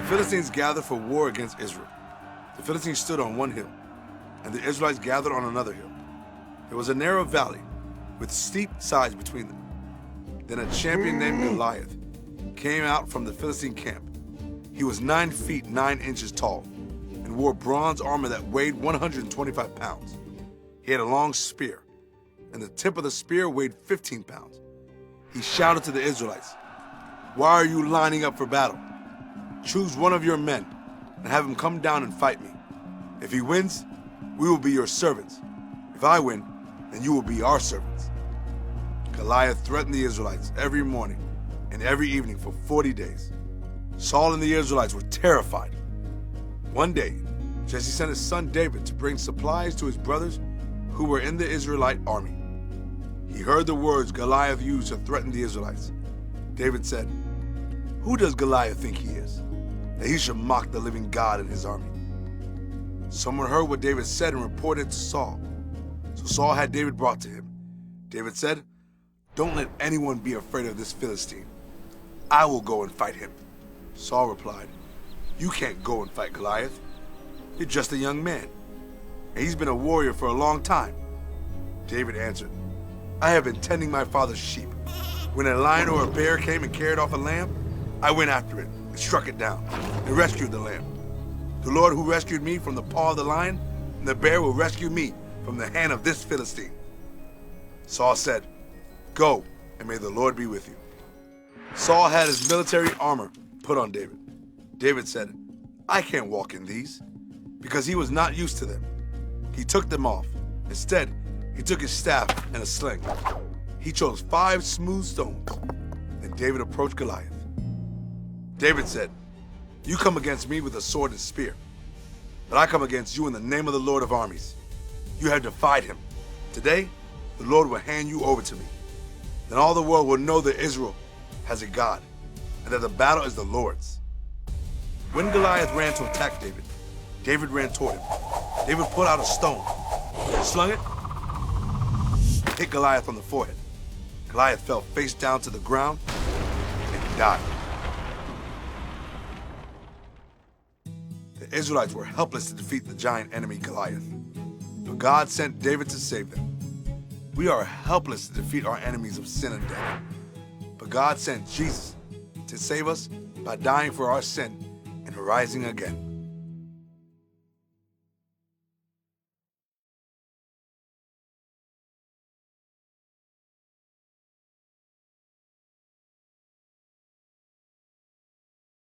Philistines gathered for war against Israel. The Philistines stood on one hill, and the Israelites gathered on another hill. There was a narrow valley with steep sides between them. Then a champion named Goliath came out from the Philistine camp. He was 9 feet 9 inches tall and wore bronze armor that weighed 125 pounds. He had a long spear, and the tip of the spear weighed 15 pounds. He shouted to the Israelites, "Why are you lining up for battle? Choose one of your men and have him come down and fight me. If he wins, we will be your servants. If I win, then you will be our servants." Goliath threatened the Israelites every morning and every evening for 40 days. Saul and the Israelites were terrified. One day, Jesse sent his son David to bring supplies to his brothers who were in the Israelite army. He heard the words Goliath used to threaten the Israelites. David said, "Who does Goliath think he is, that he should mock the living God in his army?" Someone heard what David said and reported to Saul. So Saul had David brought to him. David said, "Don't let anyone be afraid of this Philistine. I will go and fight him." Saul replied, "You can't go and fight Goliath. You're just a young man, and he's been a warrior for a long time." David answered, "I have been tending my father's sheep. When a lion or a bear came and carried off a lamb, I went after it and struck it down and rescued the lamb. The Lord who rescued me from the paw of the lion and the bear will rescue me from the hand of this Philistine." Saul said, "Go, and may the Lord be with you." Saul had his military armor put on David. David said, "I can't walk in these," because he was not used to them. He took them off. Instead, he took his staff and a sling. He chose 5 smooth stones. Then David approached Goliath. David said, "You come against me with a sword and spear, but I come against you in the name of the Lord of armies. You have defied him. Today, the Lord will hand you over to me. Then all the world will know that Israel has a God, and that the battle is the Lord's." When Goliath ran to attack David, David ran toward him. David pulled out a stone, slung it, hit Goliath on the forehead. Goliath fell face down to the ground and died. The Israelites were helpless to defeat the giant enemy Goliath, but God sent David to save them. We are helpless to defeat our enemies of sin and death, but God sent Jesus to save us by dying for our sin and rising again.